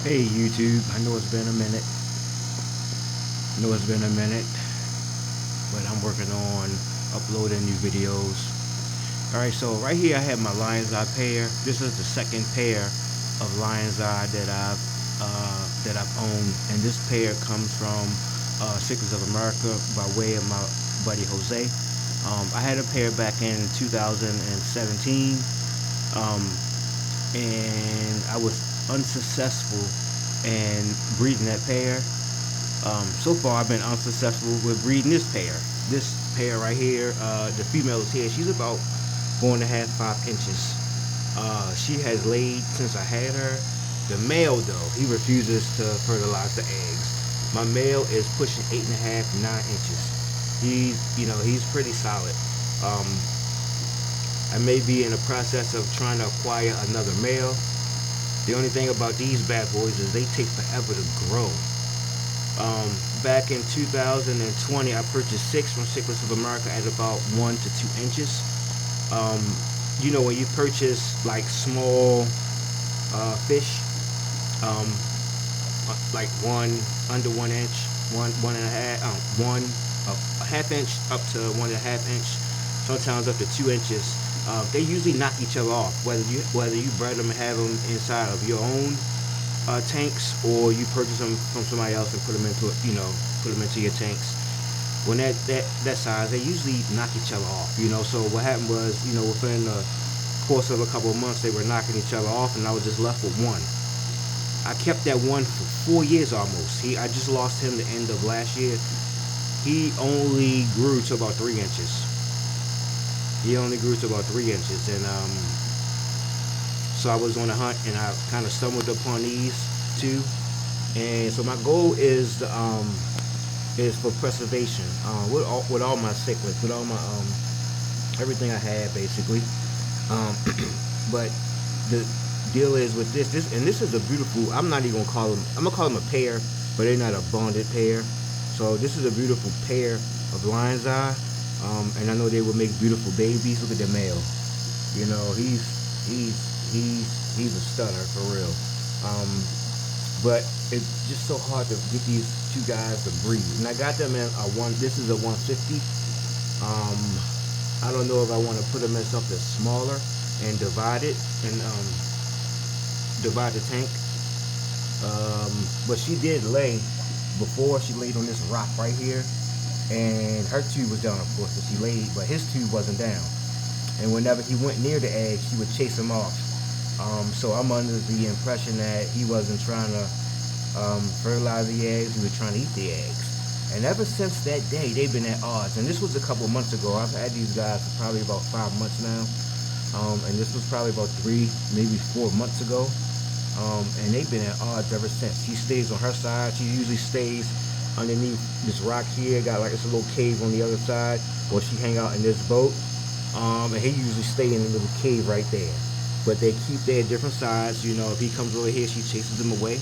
Hey YouTube, I know it's been a minute. But I'm working on uploading new videos. Alright, so right here I have my Lion's Eye pair. This is the second pair of Lion's Eye that I've owned, and this pair comes from Citrus of America by way of my buddy Jose. I had a pair back in 2017, and I was unsuccessful in breeding that pair. So far I've been unsuccessful with breeding this pair. This pair right here, the female is here. She's about 4.5 to 5 inches. She has laid since I had her. The male though, he refuses to fertilize the eggs. My male is pushing 8.5 to 9 inches. He's pretty solid. I may be in the process of trying to acquire another male. The only thing about these bad boys is they take forever to grow. Back in 2020, I purchased 6 from Citrus of America at about 1 to 2 inches. When you purchase like small fish, like under 1 inch, a half inch up to 1.5 inch, sometimes up to 2 inches. They usually knock each other off, whether you bred them and have them inside of your own tanks, or you purchase them from somebody else and put them into your tanks. When that size, they usually knock each other off. So what happened was, within the course of a couple of months, they were knocking each other off, and I was just left with one. I kept that one for 4 years almost. I just lost him the end of last year. He only grew to about 3 inches. And so I was on a hunt, and I kind of stumbled upon these two. And so my goal is for preservation, with all my cichlids, with all my everything I have basically. But the deal is with this is a beautiful. I'm not even gonna call them. I'm gonna call them a pair, but they're not a bonded pair. So this is a beautiful pair of Lion's Eye, and I know they will make beautiful babies. Look at the male. He's a stunner for real. But it's just so hard to get these two guys to breed. And I got them in this is a 150. I don't know if I want to put them in something smaller and divide it and divide the tank. But she did lay before. She laid on this rock right here, and her tube was down, of course, and she laid, but his tube wasn't down. And whenever he went near the egg, she would chase him off. So I'm under the impression that he wasn't trying to fertilize the eggs, he was trying to eat the eggs. And ever since that day, they've been at odds. And this was a couple months ago. I've had these guys for probably about 5 months now. And this was probably about 3, maybe 4 months ago. And they've been at odds ever since. She stays on her side. She usually stays underneath this rock here. Got like this little cave on the other side, or she hang out in this boat. And he usually stay in a little cave right there. But they keep their different sides. If he comes over here, she chases him away.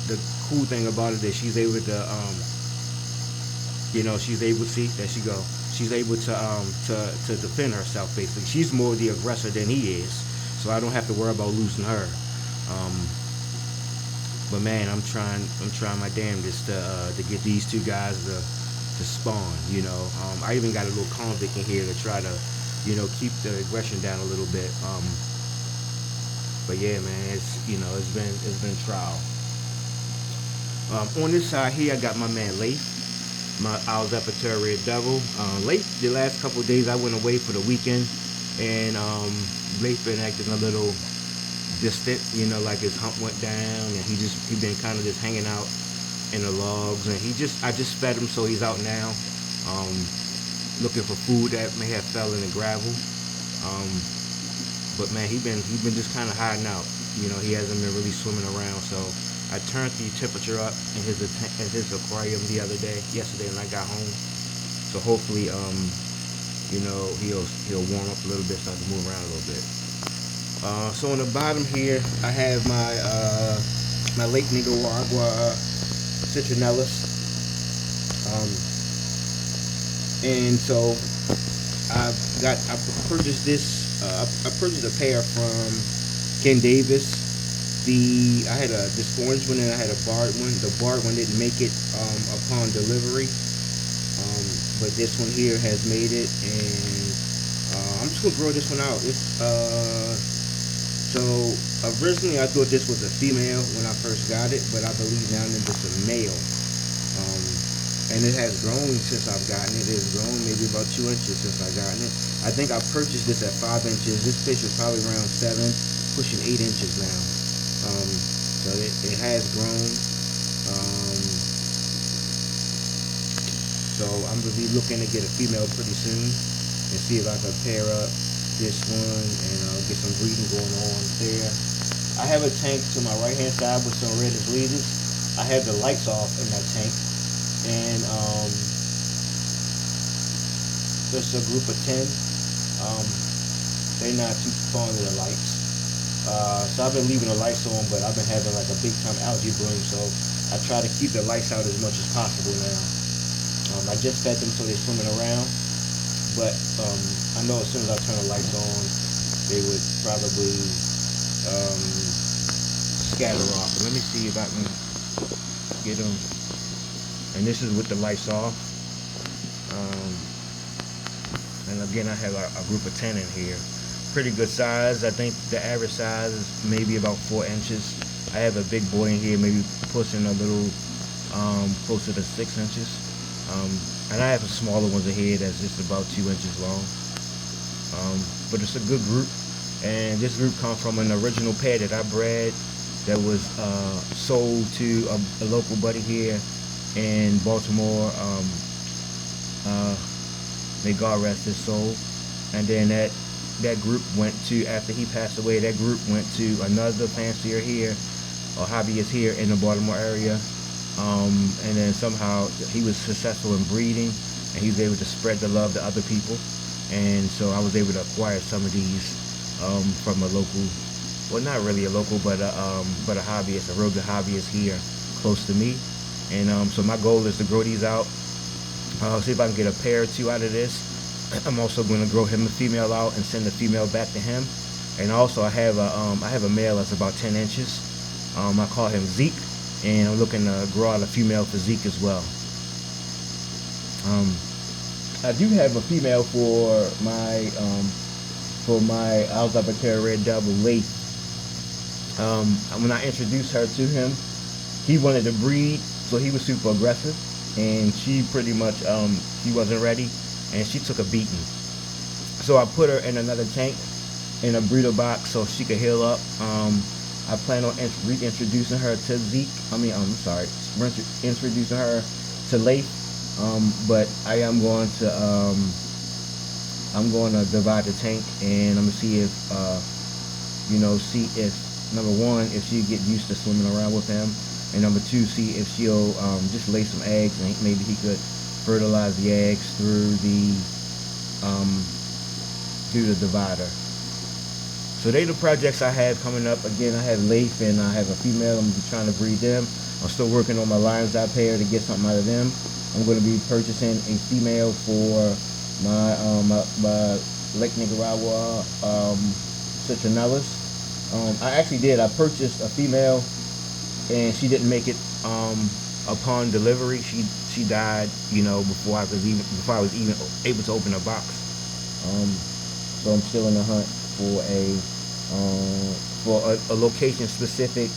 The cool thing about it is she's able to, she's able to defend herself basically. She's more the aggressor than he is, so I don't have to worry about losing her. But man, I'm trying my damnedest to get these two guys to spawn. I even got a little convict in here to try to, keep the aggression down a little bit. But yeah, man, it's been trial. On this side here, I got my man Leif, my Owl's Epitare Red Devil. Leif, the last couple of days I went away for the weekend, and Leif been acting a little distant, like his hump went down, and he been kind of just hanging out in the logs, and I just fed him, so he's out now, looking for food that may have fell in the gravel. But man, he been just kind of hiding out. He hasn't been really swimming around, so I turned the temperature up in his aquarium yesterday when I got home. So hopefully, he'll warm up a little bit, start to move around a little bit. So on the bottom here, I have my Lake Nicaragua Citrinellus. And so I purchased this. I purchased a pair from Ken Davis. I had this orange one and I had a barred one. The barred one didn't make it upon delivery, but this one here has made it, and I'm just gonna grow this one out. So originally I thought this was a female when I first got it, but I believe now that it's a male. Um, and it has grown since I've gotten it. It has grown maybe about 2 inches since I gotten it. I think I purchased this at 5 inches. This fish is probably around 7, pushing 8 inches now. So it has grown. So I'm gonna be looking to get a female pretty soon and see if I can pair up this one and get some breeding going on there. I have a tank to my right hand side with some reddish leaders. I have the lights off in that tank, and there's a group of 10. They're not too fond of the lights. So I've been leaving the lights on, but I've been having like a big time algae bloom, so I try to keep the lights out as much as possible now. I just fed them so they're swimming around, but I know as soon as I turn the lights on, they would probably scatter off. But let me see if I can get them. And this is with the lights off. And again, I have a group of 10 in here. Pretty good size. I think the average size is maybe about 4 inches. I have a big boy in here, maybe pushing a little closer to 6 inches. And I have some smaller ones in here that's just about 2 inches long. But it's a good group. And this group comes from an original pair that I bred that was sold to a local buddy here in Baltimore. May God rest his soul. And then that group went to, after he passed away, that group went to another fancier here, or hobbyist here in the Baltimore area. And then somehow he was successful in breeding, and he was able to spread the love to other people. And so I was able to acquire some of these from a local, well, not really a local, but a hobbyist, a real good hobbyist here close to me. And so my goal is to grow these out. See if I can get a pair or two out of this. I'm also going to grow him a female out and send the female back to him. And also I have a male that's about 10 inches. I call him Zeke, and I'm looking to grow out a female for Zeke as well. I do have a female for my Alzheimer's Red Devil Lake. When I introduced her to him, he wanted to breed, so he was super aggressive, and she pretty much she wasn't ready, and she took a beating. So I put her in another tank in a breeder box so she could heal up. I plan on reintroducing her to Zeke. Introducing her to Leif. But I am going to divide the tank, and I'm gonna see if number one, if she get used to swimming around with him, and number two, see if she'll just lay some eggs, and maybe he could fertilize the eggs through the divider. So they the projects I have coming up. Again, I have Leif and I have a female. I'm gonna be trying to breed them. I'm still working on my Lion's Eye pair to get something out of them. I'm going to be purchasing a female for my Lake Nicaragua Citrinellus. I actually did. I purchased a female, and she didn't make it upon delivery. She died, before I was even able to open a box. So I'm still in the hunt for a location specific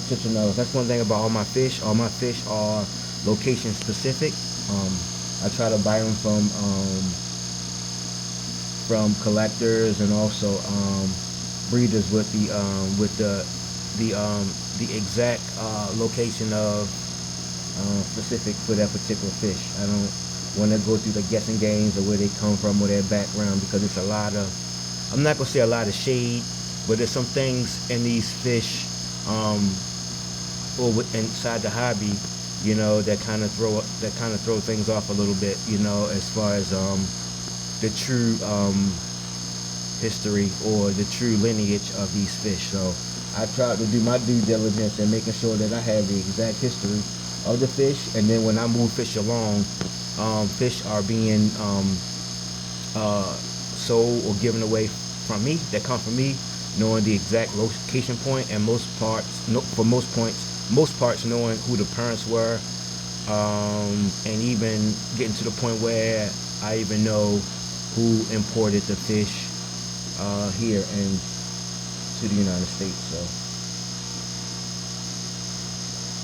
Citrinellus. That's one thing about all my fish. All my fish are location specific. I try to buy them from collectors and also breeders with the exact location of specific for that particular fish. I don't want to go through the guessing games of where they come from or their background, because it's a lot of, I'm not gonna say a lot of shade, but there's some things in these fish or inside the hobby, that kind of throw things off a little bit, as far as the true history or the true lineage of these fish. So I try to do my due diligence in making sure that I have the exact history of the fish, and then when I move fish along, fish are being sold or given away from me, that come from me, knowing the exact location point, and most parts, no, for most parts knowing who the parents were, and even getting to the point where I even know who imported the fish here and to the United States. So,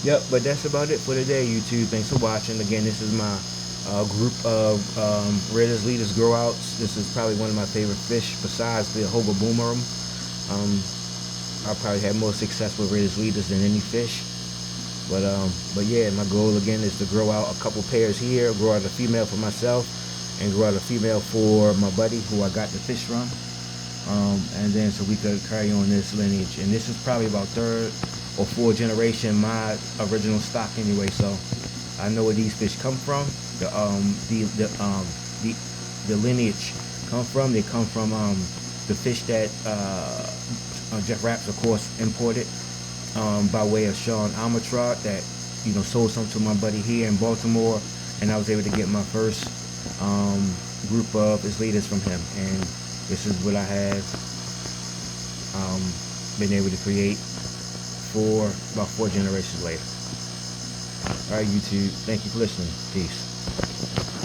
yep, but that's about it for today, YouTube. Thanks for watching. Again, this is my group of Raiders Leaders grow outs. This is probably one of my favorite fish besides the Hoga Boomerang. I probably had more success with Raiders Leaders than any fish. But yeah, my goal again is to grow out a couple pairs here, grow out a female for myself, and grow out a female for my buddy who I got the fish from. And then so we could carry on this lineage. And this is probably about third or fourth generation, my original stock anyway. So I know where these fish come from. The lineage come from. They come from the fish that Jeff Rapps, of course, imported by way of Sean Armitrod, that sold some to my buddy here in Baltimore, and I was able to get my first group of his leaders from him, and this is what I have been able to create for about 4 generations later. All right, YouTube, thank you for listening. Peace.